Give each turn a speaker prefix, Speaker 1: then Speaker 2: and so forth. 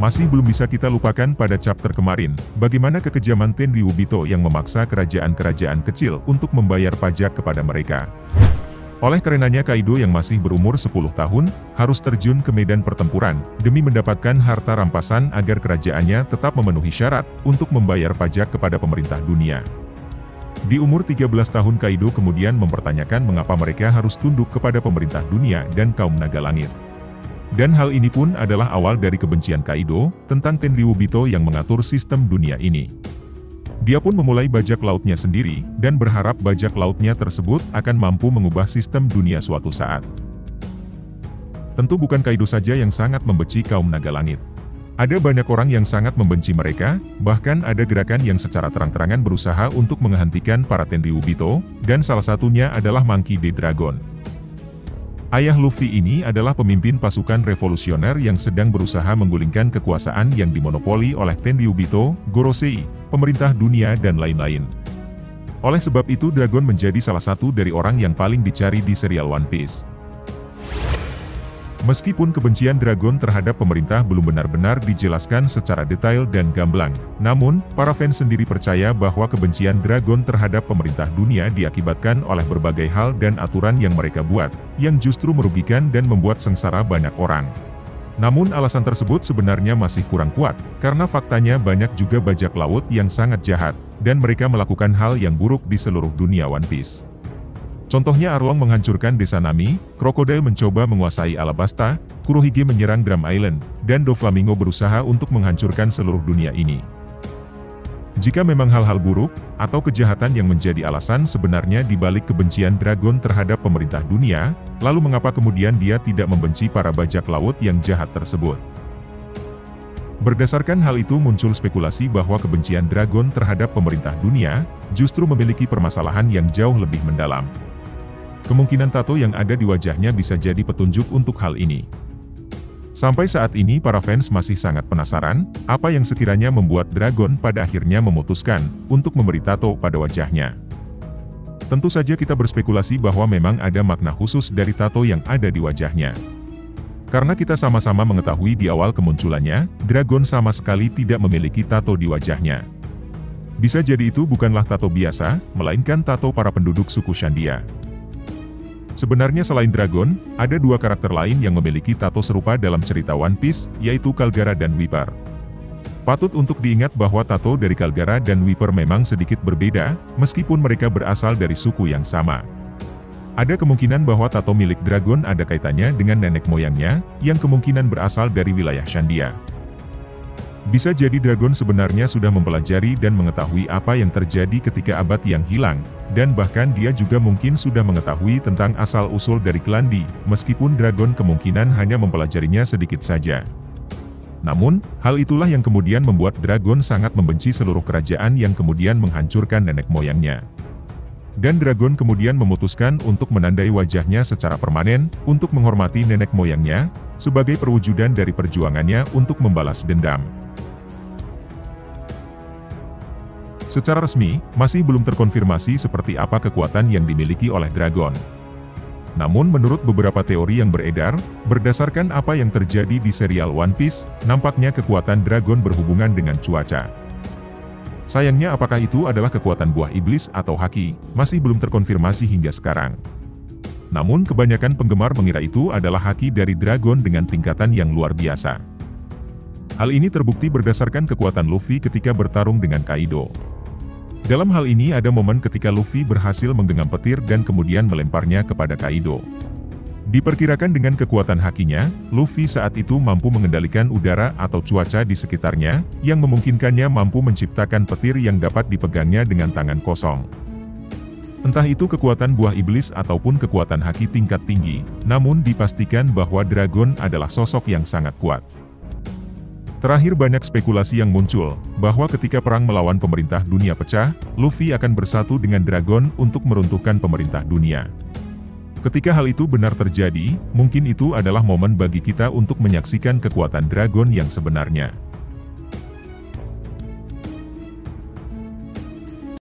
Speaker 1: Masih belum bisa kita lupakan pada chapter kemarin, bagaimana kekejaman Tenryubito yang memaksa kerajaan-kerajaan kecil untuk membayar pajak kepada mereka. Oleh karenanya Kaido yang masih berumur 10 tahun, harus terjun ke medan pertempuran, demi mendapatkan harta rampasan agar kerajaannya tetap memenuhi syarat untuk membayar pajak kepada pemerintah dunia. Di umur 13 tahun Kaido kemudian mempertanyakan mengapa mereka harus tunduk kepada pemerintah dunia dan kaum naga langit. Dan hal ini pun adalah awal dari kebencian Kaido tentang Tenryubito yang mengatur sistem dunia ini. Dia pun memulai bajak lautnya sendiri, dan berharap bajak lautnya tersebut akan mampu mengubah sistem dunia suatu saat. Tentu bukan Kaido saja yang sangat membenci kaum naga langit. Ada banyak orang yang sangat membenci mereka, bahkan ada gerakan yang secara terang-terangan berusaha untuk menghentikan para Tenryubito, dan salah satunya adalah Monkey D. Dragon. Ayah Luffy ini adalah pemimpin pasukan revolusioner yang sedang berusaha menggulingkan kekuasaan yang dimonopoli oleh Tenryubito, Gorosei, pemerintah dunia dan lain-lain. Oleh sebab itu Dragon menjadi salah satu dari orang yang paling dicari di serial One Piece. Meskipun kebencian Dragon terhadap pemerintah belum benar-benar dijelaskan secara detail dan gamblang, namun, para fans sendiri percaya bahwa kebencian Dragon terhadap pemerintah dunia diakibatkan oleh berbagai hal dan aturan yang mereka buat, yang justru merugikan dan membuat sengsara banyak orang. Namun alasan tersebut sebenarnya masih kurang kuat, karena faktanya banyak juga bajak laut yang sangat jahat, dan mereka melakukan hal yang buruk di seluruh dunia One Piece. Contohnya Arlong menghancurkan desa Nami, Crocodile mencoba menguasai Alabasta, Kurohige menyerang Drum Island, dan Doflamingo berusaha untuk menghancurkan seluruh dunia ini. Jika memang hal-hal buruk, atau kejahatan yang menjadi alasan sebenarnya dibalik kebencian Dragon terhadap pemerintah dunia, lalu mengapa kemudian dia tidak membenci para bajak laut yang jahat tersebut? Berdasarkan hal itu muncul spekulasi bahwa kebencian Dragon terhadap pemerintah dunia, justru memiliki permasalahan yang jauh lebih mendalam. Kemungkinan tato yang ada di wajahnya bisa jadi petunjuk untuk hal ini. Sampai saat ini para fans masih sangat penasaran, apa yang sekiranya membuat Dragon pada akhirnya memutuskan untuk memberi tato pada wajahnya. Tentu saja kita berspekulasi bahwa memang ada makna khusus dari tato yang ada di wajahnya. Karena kita sama-sama mengetahui di awal kemunculannya, Dragon sama sekali tidak memiliki tato di wajahnya. Bisa jadi itu bukanlah tato biasa, melainkan tato para penduduk suku Shandia. Sebenarnya selain Dragon, ada dua karakter lain yang memiliki tato serupa dalam cerita One Piece, yaitu Kalgara dan Weeper. Patut untuk diingat bahwa tato dari Kalgara dan Weeper memang sedikit berbeda, meskipun mereka berasal dari suku yang sama. Ada kemungkinan bahwa tato milik Dragon ada kaitannya dengan nenek moyangnya, yang kemungkinan berasal dari wilayah Shandia. Bisa jadi Dragon sebenarnya sudah mempelajari dan mengetahui apa yang terjadi ketika abad yang hilang, dan bahkan dia juga mungkin sudah mengetahui tentang asal-usul dari Klandi, meskipun Dragon kemungkinan hanya mempelajarinya sedikit saja. Namun, hal itulah yang kemudian membuat Dragon sangat membenci seluruh kerajaan yang kemudian menghancurkan nenek moyangnya. Dan Dragon kemudian memutuskan untuk menandai wajahnya secara permanen, untuk menghormati nenek moyangnya, sebagai perwujudan dari perjuangannya untuk membalas dendam. Secara resmi, masih belum terkonfirmasi seperti apa kekuatan yang dimiliki oleh Dragon. Namun menurut beberapa teori yang beredar, berdasarkan apa yang terjadi di serial One Piece, nampaknya kekuatan Dragon berhubungan dengan cuaca. Sayangnya apakah itu adalah kekuatan buah iblis atau haki, masih belum terkonfirmasi hingga sekarang. Namun kebanyakan penggemar mengira itu adalah haki dari Dragon dengan tingkatan yang luar biasa. Hal ini terbukti berdasarkan kekuatan Luffy ketika bertarung dengan Kaido. Dalam hal ini ada momen ketika Luffy berhasil menggenggam petir dan kemudian melemparnya kepada Kaido. Diperkirakan dengan kekuatan hakinya, Luffy saat itu mampu mengendalikan udara atau cuaca di sekitarnya, yang memungkinkannya mampu menciptakan petir yang dapat dipegangnya dengan tangan kosong. Entah itu kekuatan buah iblis ataupun kekuatan haki tingkat tinggi, namun dipastikan bahwa Dragon adalah sosok yang sangat kuat. Terakhir banyak spekulasi yang muncul, bahwa ketika perang melawan pemerintah dunia pecah, Luffy akan bersatu dengan Dragon untuk meruntuhkan pemerintah dunia. Ketika hal itu benar terjadi, mungkin itu adalah momen bagi kita untuk menyaksikan kekuatan Dragon yang sebenarnya.